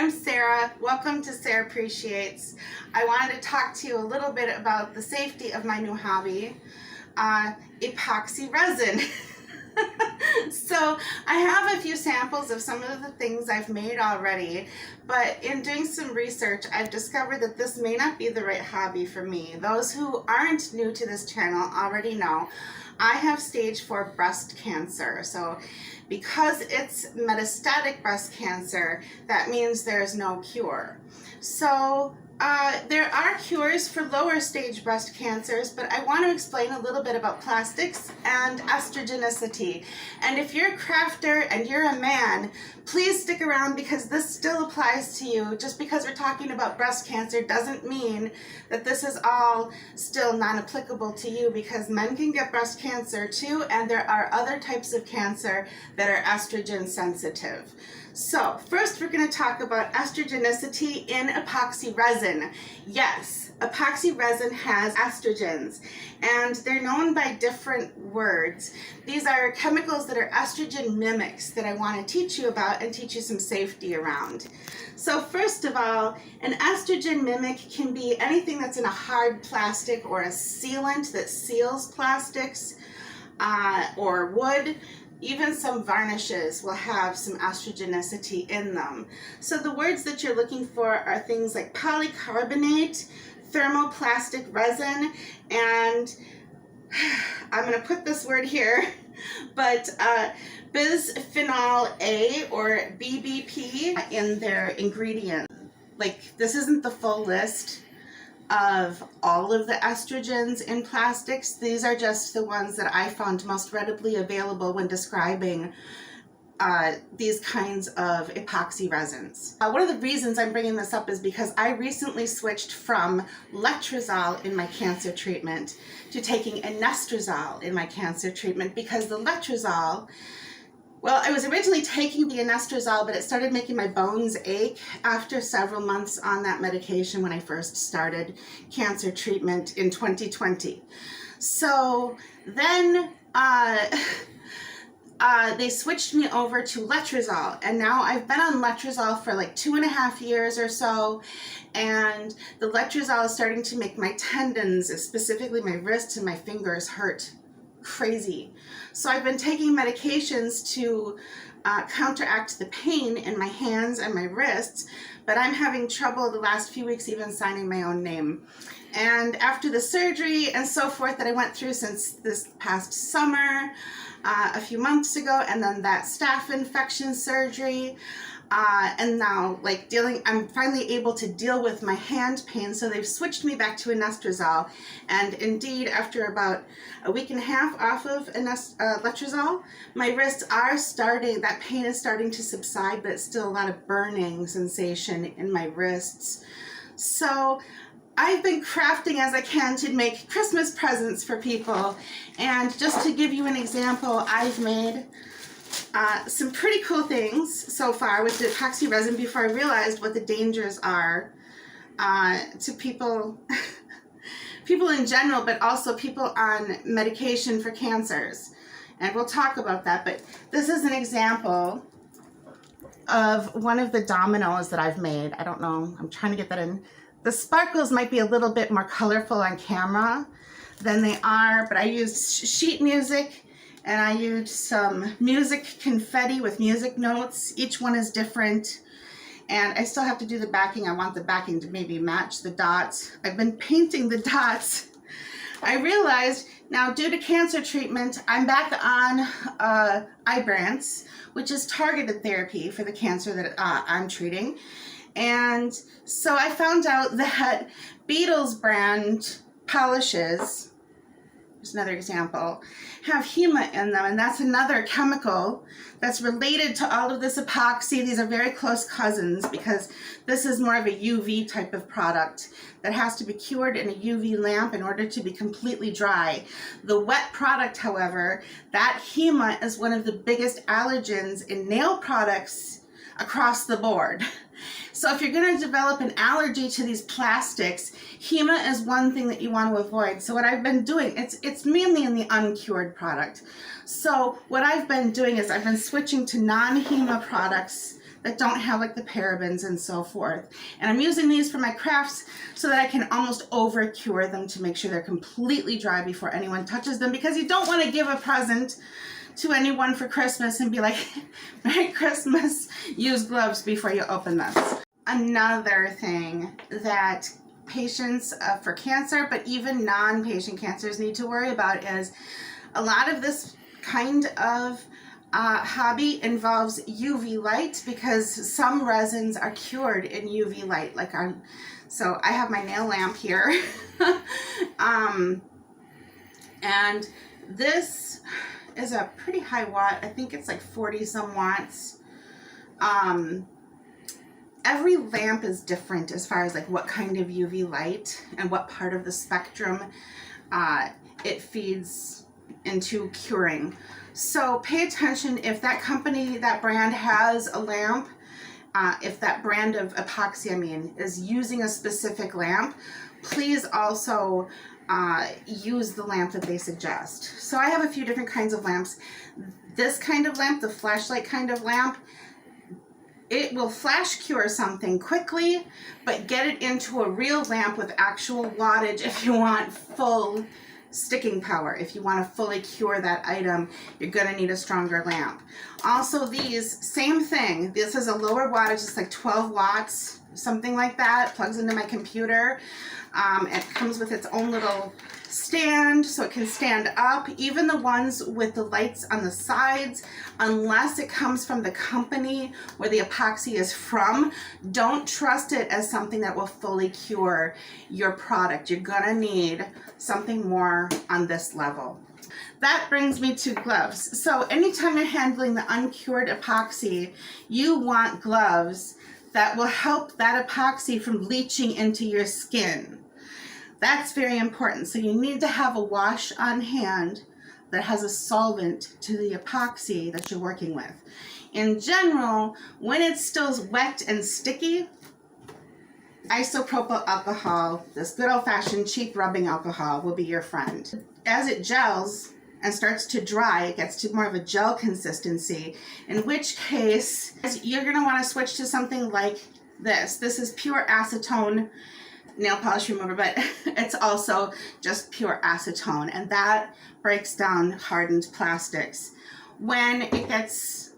I'm Sarah. Welcome to Sarah Appreciates. I wanted to talk to you a little bit about the safety of my new hobby, epoxy resin. So I have a few samples of some of the things I've made already, but in doing some research, I've discovered that this may not be the right hobby for me. Those who aren't new to this channel already know I have stage 4 breast cancer. So because it's metastatic breast cancer, that means there's no cure. So there are cures for lower stage breast cancers, but I want to explain a little bit about plastics and estrogenicity. And if you're a crafter and you're a man, please stick around because this still applies to you. Just because we're talking about breast cancer doesn't mean that this is all still non-applicable to you, because men can get breast cancer too, and there are other types of cancer that are estrogen sensitive. So first we're going to talk about estrogenicity in epoxy resin. Yes, epoxy resin has estrogens, and they're known by different words. These are chemicals that are estrogen mimics that I want to teach you about and teach you some safety around. So first of all, an estrogen mimic can be anything that's in a hard plastic or a sealant that seals plastics, or wood. Even some varnishes will have some estrogenicity in them. So the words that you're looking for are things like polycarbonate, thermoplastic resin, and I'm going to put this word here, but bisphenol A or BBP in their ingredient. Like, this isn't the full list of all of the estrogens in plastics. These are just the ones that I found most readily available when describing these kinds of epoxy resins. One of the reasons I'm bringing this up is because I recently switched from letrozole in my cancer treatment to taking anastrozole in my cancer treatment, because the letrozole, well, I was originally taking the anastrozole, but it started making my bones ache after several months on that medication when I first started cancer treatment in 2020. So then they switched me over to letrozole, and now I've been on letrozole for like 2.5 years or so, and the letrozole is starting to make my tendons, specifically my wrists and my fingers, hurt crazy. So I've been taking medications to counteract the pain in my hands and my wrists, but I'm having trouble the last few weeks even signing my own name. And after the surgery and so forth that I went through since this past summer, a few months ago, and then that staph infection surgery, and now I'm finally able to deal with my hand pain, so they've switched me back to anastrozole. And indeed, after about a week and a half off of letrozole, my wrists are starting, that pain is starting to subside, but it's still a lot of burning sensation in my wrists. So I've been crafting as I can to make Christmas presents for people. And just to give you an example, I've made some pretty cool things so far with the epoxy resin before I realized what the dangers are to people, people in general, but also people on medication for cancers. And we'll talk about that, but this is an example of one of the dominoes that I've made. I don't know, I'm trying to get that in. The sparkles might be a little bit more colorful on camera than they are, but I used sheet music, and I used some music confetti with music notes. Each one is different, and I still have to do the backing. I want the backing to maybe match the dots. I've been painting the dots. I realized now, due to cancer treatment, I'm back on Ibrance, which is targeted therapy for the cancer that I'm treating. And so I found out that Beetle's brand polishes, here's another example, have hema in them, and that's another chemical that's related to all of this epoxy. These are very close cousins, because this is more of a UV type of product that has to be cured in a UV lamp in order to be completely dry. The wet product, however, that hema is one of the biggest allergens in nail products across the board. So if you're going to develop an allergy to these plastics, HEMA is one thing that you want to avoid. So what I've been doing, it's mainly in the uncured product. So what I've been doing is I've been switching to non-HEMA products that don't have like the parabens and so forth. And I'm using these for my crafts so that I can almost over cure them to make sure they're completely dry before anyone touches them, because you don't want to give a present to anyone for Christmas and be like, Merry Christmas, use gloves before you open this. Another thing that patients for cancer, but even non-patient cancers need to worry about is a lot of this kind of hobby involves UV light, because some resins are cured in UV light. So I have my nail lamp here. And this is a pretty high watt. I think it's like 40 some watts. Every lamp is different as far as like what kind of UV light and what part of the spectrum it feeds into curing. So pay attention if that company, that brand has a lamp, if that brand of epoxy, I mean, is using a specific lamp, please also use the lamp that they suggest. So I have a few different kinds of lamps. This kind of lamp, the flashlight kind of lamp, it will flash cure something quickly, but get it into a real lamp with actual wattage if you want full sticking power. If you want to fully cure that item, you're going to need a stronger lamp. Also these, same thing. This is a lower wattage, it's like 12 watts, something like that. It plugs into my computer. It comes with its own little stand so it can stand up. Even the ones with the lights on the sides, unless it comes from the company where the epoxy is from, don't trust it as something that will fully cure your product. You're gonna need something more on this level. That brings me to gloves. So anytime you're handling the uncured epoxy, you want gloves that will help that epoxy from leaching into your skin. That's very important. So you need to have a wash on hand that has a solvent to the epoxy that you're working with. In general, when it's still wet and sticky, isopropyl alcohol, this good old-fashioned cheap rubbing alcohol, will be your friend. As it gels and starts to dry, it gets to more of a gel consistency, in which case you're going to want to switch to something like this. This is pure acetone nail polish remover, but it's also just pure acetone, and that breaks down hardened plastics. When it's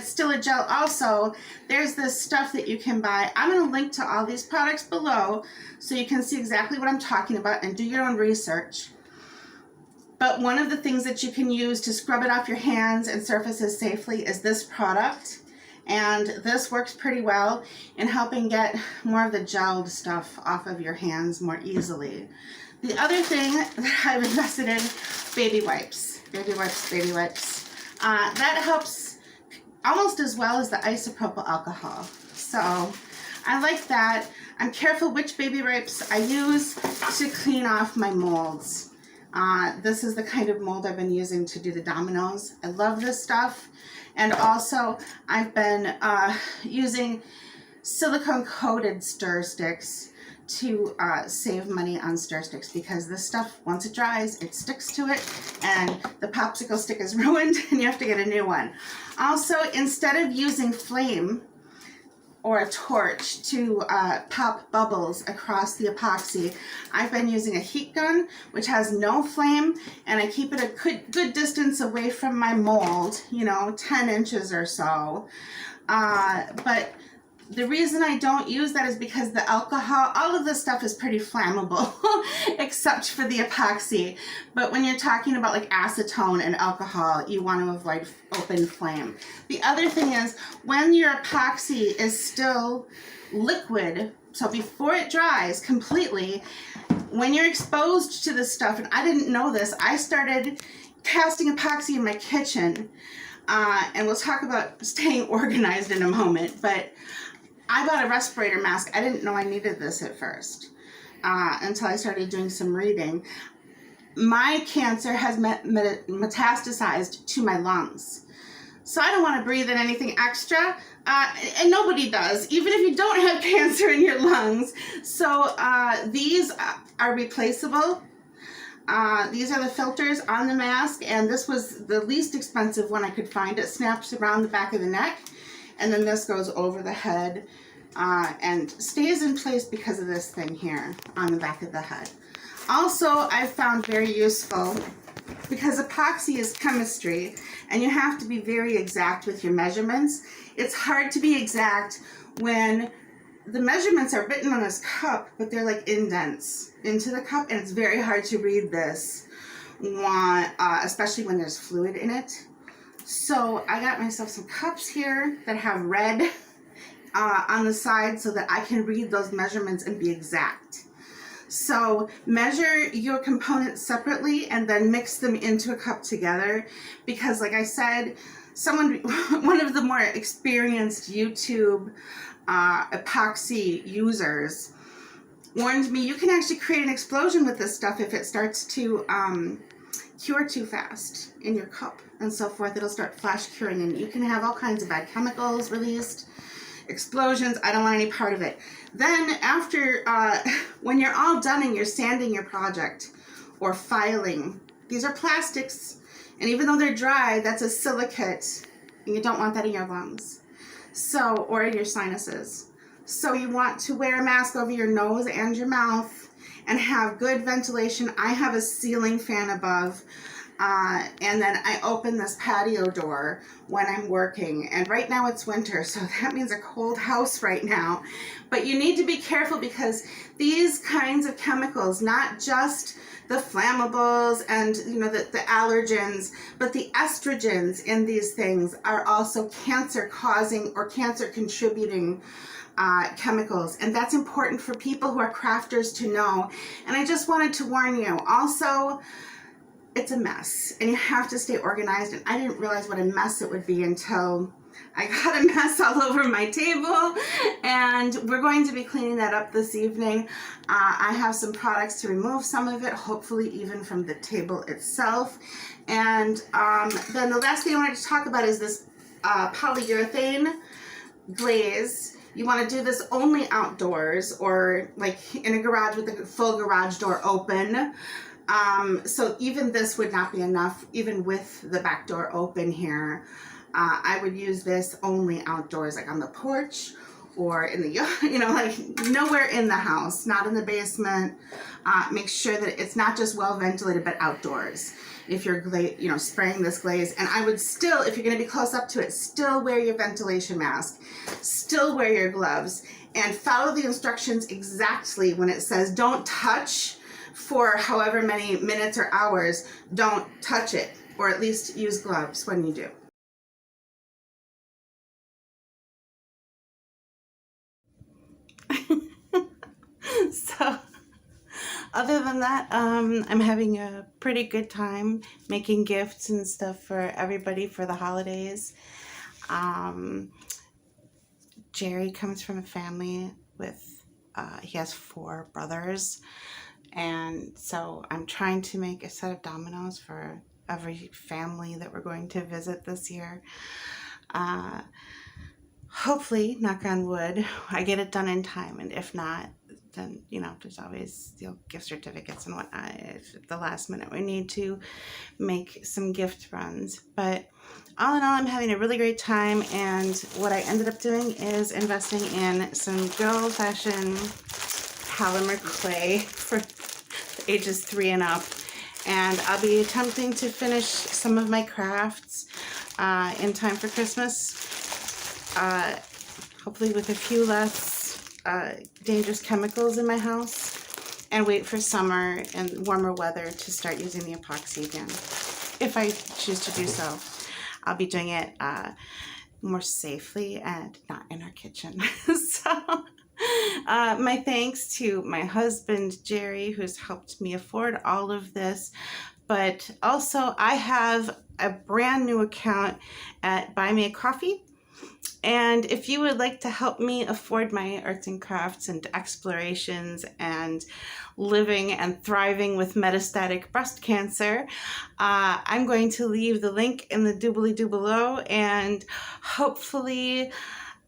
still a gel also, there's this stuff that you can buy. I'm going to link to all these products below so you can see exactly what I'm talking about and do your own research. But one of the things that you can use to scrub it off your hands and surfaces safely is this product. And this works pretty well in helping get more of the gelled stuff off of your hands more easily. The other thing that I've invested in, baby wipes. Baby wipes, baby wipes. That helps almost as well as the isopropyl alcohol. So I like that. I'm careful which baby wipes I use to clean off my molds. This is the kind of mold I've been using to do the dominoes. I love this stuff. And also, I've been using silicone coated stir sticks to save money on stir sticks, because this stuff, once it dries, it sticks to it and the popsicle stick is ruined and you have to get a new one. Also, instead of using flame or a torch to pop bubbles across the epoxy, I've been using a heat gun, which has no flame, and I keep it a good distance away from my mold, 10 inches or so. But the reason I don't use that is because the alcohol, all of this stuff is pretty flammable, except for the epoxy. But when you're talking about like acetone and alcohol, you want to avoid open flame. The other thing is, when your epoxy is still liquid, so before it dries completely, when you're exposed to this stuff, and I didn't know this, I started casting epoxy in my kitchen, and we'll talk about staying organized in a moment, but I bought a respirator mask. I didn't know I needed this at first until I started doing some reading. My cancer has metastasized to my lungs. So I don't want to breathe in anything extra, and nobody does, even if you don't have cancer in your lungs. So these are replaceable. These are the filters on the mask, and this was the least expensive one I could find. It snaps around the back of the neck, and then this goes over the head and stays in place because of this thing here on the back of the head. Also, I found very useful, because epoxy is chemistry and you have to be very exact with your measurements. It's hard to be exact when the measurements are written on this cup, but they're like indents into the cup, and it's very hard to read this, especially when there's fluid in it. So I got myself some cups here that have red on the side so that I can read those measurements and be exact. So measure your components separately and then mix them into a cup together, because like I said, one of the more experienced YouTube epoxy users warned me you can actually create an explosion with this stuff if it starts to cure too fast in your cup and so forth. It'll start flash curing and you can have all kinds of bad chemicals released, explosions. I don't want any part of it. Then after, when you're all done and you're sanding your project or filing, these are plastics, and even though they're dry, that's a silicate, and you don't want that in your lungs, so, or in your sinuses. So you want to wear a mask over your nose and your mouth and have good ventilation. I have a ceiling fan above. And then I open this patio door when I'm working, and right now it's winter, so that means a cold house right now. But you need to be careful, because these kinds of chemicals, not just the flammables and the allergens, but the estrogens in these things are also cancer causing or cancer contributing chemicals, and that's important for people who are crafters to know. And I just wanted to warn you also, it's a mess and you have to stay organized, and I didn't realize what a mess it would be until I got a mess all over my table, and we're going to be cleaning that up this evening. I have some products to remove some of it, hopefully even from the table itself. And then the last thing I wanted to talk about is this polyurethane glaze. You want to do this only outdoors or like in a garage with a full garage door open. So even this would not be enough, even with the back door open here. I would use this only outdoors, like on the porch or in the yard, like nowhere in the house, not in the basement. Make sure that it's not just well ventilated, but outdoors. If you're spraying this glaze, and I would still, if you're going to be close up to it, still wear your ventilation mask, still wear your gloves, and follow the instructions exactly when it says don't touch for however many minutes or hours. Don't touch it, or at least use gloves when you do. So other than that, I'm having a pretty good time making gifts and stuff for everybody for the holidays. Jerry comes from a family with, he has 4 brothers, and so I'm trying to make a set of dominoes for every family that we're going to visit this year. Hopefully, knock on wood, I get it done in time, and if not, then, there's always gift certificates and whatnot if at the last minute we need to make some gift runs. But all in all, I'm having a really great time, and what I ended up doing is investing in some good old-fashioned polymer clay for ages 3 and up, and I'll be attempting to finish some of my crafts in time for Christmas, hopefully with a few less dangerous chemicals in my house, and wait for summer and warmer weather to start using the epoxy again. If I choose to do so, I'll be doing it more safely and not in our kitchen. So my thanks to my husband Jerry, who's helped me afford all of this, but also I have a brand new account at Buy Me a Coffee. And if you would like to help me afford my arts and crafts and explorations and living and thriving with metastatic breast cancer, I'm going to leave the link in the doobly-doo below, and hopefully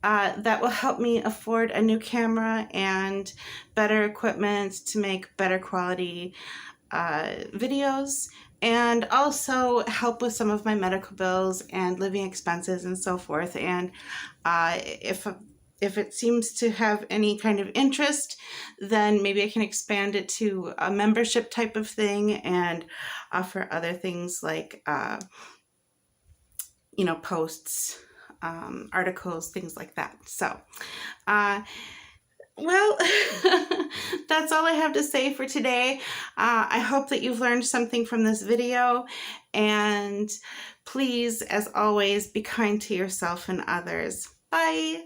that will help me afford a new camera and better equipment to make better quality videos and also help with some of my medical bills and living expenses and so forth. And if it seems to have any kind of interest, then maybe I can expand it to a membership type of thing and offer other things like, you know, posts, articles, things like that. So, well, that's all I have to say for today. I hope that you've learned something from this video, and please, as always, be kind to yourself and others. Bye.